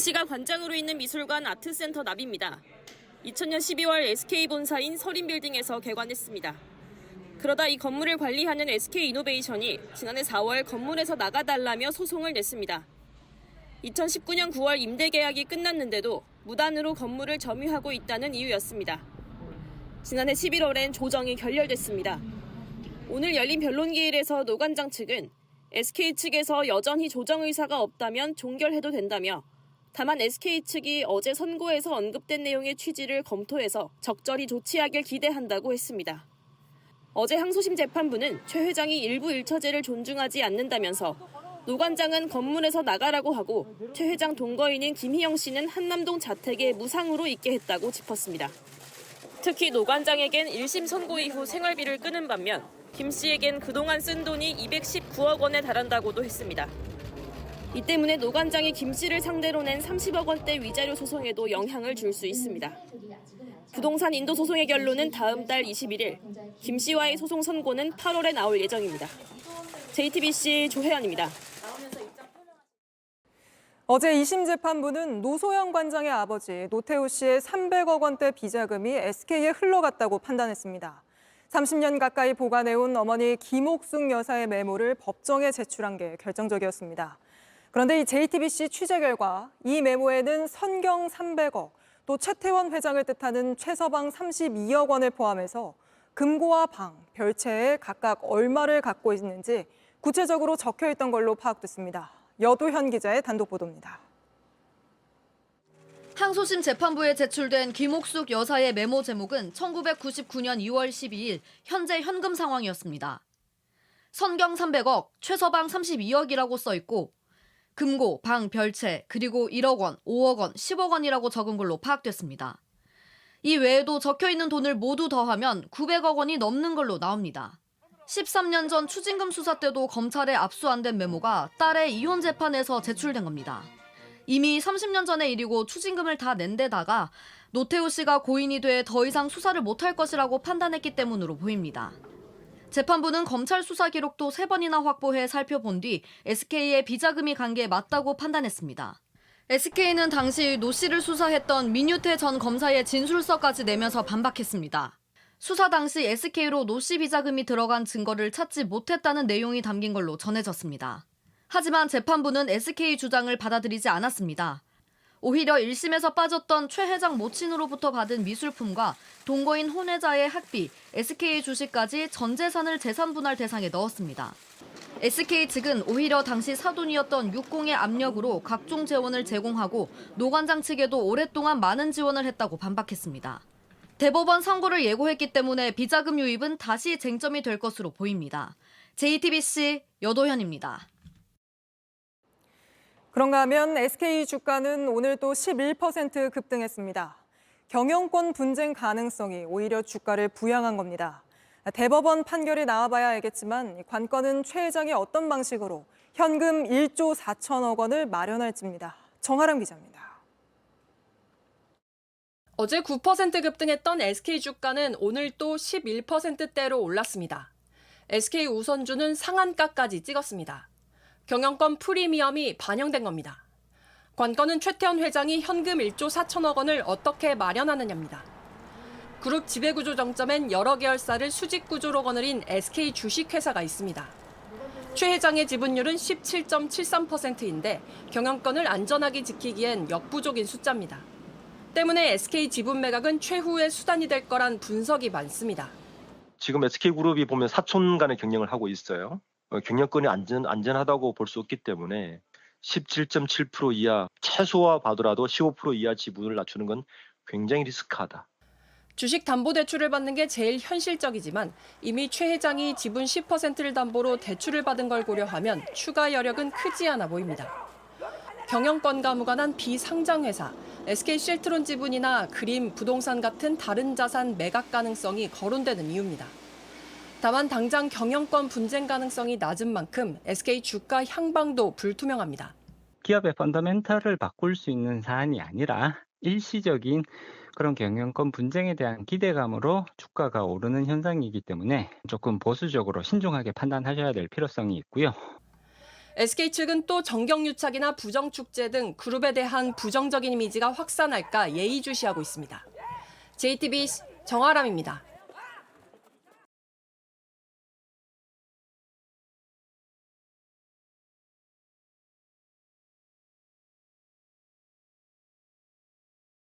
노태우씨가 관장으로 있는 미술관 아트센터 납입니다. 2000년 12월 SK 본사인 서린빌딩에서 개관했습니다. 그러다 이 건물을 관리하는 SK이노베이션이 지난해 4월 건물에서 나가달라며 소송을 냈습니다. 2019년 9월 임대 계약이 끝났는데도 무단으로 건물을 점유하고 있다는 이유였습니다. 지난해 11월엔 조정이 결렬됐습니다. 오늘 열린 변론기일에서 노 관장 측은 SK 측에서 여전히 조정 의사가 없다면 종결해도 된다며 다만 SK 측이 어제 선고에서 언급된 내용의 취지를 검토해서 적절히 조치하길 기대한다고 했습니다. 어제 항소심 재판부는 최 회장이 일부 일처제를 존중하지 않는다면서 노 관장은 건물에서 나가라고 하고 최 회장 동거인인 김희영 씨는 한남동 자택에 무상으로 있게 했다고 짚었습니다. 특히 노 관장에겐 1심 선고 이후 생활비를 끄는 반면 김 씨에겐 그동안 쓴 돈이 219억 원에 달한다고도 했습니다. 이 때문에 노 관장이 김 씨를 상대로 낸 30억 원대 위자료 소송에도 영향을 줄 수 있습니다. 부동산 인도 소송의 결론은 다음 달 21일, 김 씨와의 소송 선고는 8월에 나올 예정입니다. JTBC 조혜연입니다. 어제 2심 재판부는 노소영 관장의 아버지 노태우 씨의 300억 원대 비자금이 SK에 흘러갔다고 판단했습니다. 30년 가까이 보관해온 어머니 김옥숙 여사의 메모를 법정에 제출한 게 결정적이었습니다. 그런데 이 JTBC 취재 결과 이 메모에는 선경 300억, 또 최태원 회장을 뜻하는 최서방 32억 원을 포함해서 금고와 방, 별채에 각각 얼마를 갖고 있는지 구체적으로 적혀 있던 걸로 파악됐습니다. 여도현 기자의 단독 보도입니다. 항소심 재판부에 제출된 김옥숙 여사의 메모 제목은 1999년 2월 12일 현재 현금 상황이었습니다. 선경 300억, 최서방 32억이라고 써 있고 금고, 방, 별채, 그리고 1억 원, 5억 원, 10억 원이라고 적은 걸로 파악됐습니다. 이 외에도 적혀 있는 돈을 모두 더하면 900억 원이 넘는 걸로 나옵니다. 13년 전 추징금 수사 때도 검찰에 압수 안 된 메모가 딸의 이혼 재판에서 제출된 겁니다. 이미 30년 전의 일이고 추징금을 다 낸 데다가 노태우 씨가 고인이 돼 더 이상 수사를 못할 것이라고 판단했기 때문으로 보입니다. 재판부는 검찰 수사 기록도 3번이나 확보해 살펴본 뒤 SK의 비자금이 간 게 맞다고 판단했습니다. SK는 당시 노 씨를 수사했던 민유태 전 검사의 진술서까지 내면서 반박했습니다. 수사 당시 SK로 노 씨 비자금이 들어간 증거를 찾지 못했다는 내용이 담긴 걸로 전해졌습니다. 하지만 재판부는 SK 주장을 받아들이지 않았습니다. 오히려 1심에서 빠졌던 최 회장 모친으로부터 받은 미술품과 동거인 혼외자의 학비, SK 주식까지 전 재산을 재산분할 대상에 넣었습니다. SK 측은 오히려 당시 사돈이었던 육공의 압력으로 각종 재원을 제공하고 노 관장 측에도 오랫동안 많은 지원을 했다고 반박했습니다. 대법원 선고를 예고했기 때문에 비자금 유입은 다시 쟁점이 될 것으로 보입니다. JTBC 여도현입니다. 그런가 하면 SK 주가는 오늘 또 11% 급등했습니다. 경영권 분쟁 가능성이 오히려 주가를 부양한 겁니다. 대법원 판결이 나와봐야 알겠지만 관건은 최 회장이 어떤 방식으로 현금 1조 4천억 원을 마련할지입니다. 정아람 기자입니다. 어제 9% 급등했던 SK 주가는 오늘 또 11%대로 올랐습니다. SK 우선주는 상한가까지 찍었습니다. 경영권 프리미엄이 반영된 겁니다. 관건은 최태원 회장이 현금 1조 4천억 원을 어떻게 마련하느냐입니다. 그룹 지배구조 정점엔 여러 계열사를 수직구조로 거느린 SK 주식회사가 있습니다. 최 회장의 지분율은 17.73%인데 경영권을 안전하게 지키기엔 역부족인 숫자입니다. 때문에 SK 지분 매각은 최후의 수단이 될 거란 분석이 많습니다. 지금 SK그룹이 보면 사촌 간의 경영을 하고 있어요. 경영권이 안전하다고 볼 수 없기 때문에 17.7% 이하, 최소화 봐더라도 15% 이하 지분을 낮추는 건 굉장히 리스크하다. 주식담보대출을 받는 게 제일 현실적이지만 이미 최 회장이 지분 10%를 담보로 대출을 받은 걸 고려하면 추가 여력은 크지 않아 보입니다. 경영권과 무관한 비상장회사, SK실트론 지분이나 그림, 부동산 같은 다른 자산 매각 가능성이 거론되는 이유입니다. 다만 당장 경영권 분쟁 가능성이 낮은 만큼 SK 주가 향방도 불투명합니다. 기업의 펀더멘털을 바꿀 수 있는 사안이 아니라 일시적인 그런 경영권 분쟁에 대한 기대감으로 주가가 오르는 현상이기 때문에 조금 보수적으로 신중하게 판단하셔야 될 필요성이 있고요. SK 측은 또 정경유착이나 부정축제 등 그룹에 대한 부정적인 이미지가 확산할까 예의주시하고 있습니다. JTBC 정아람입니다.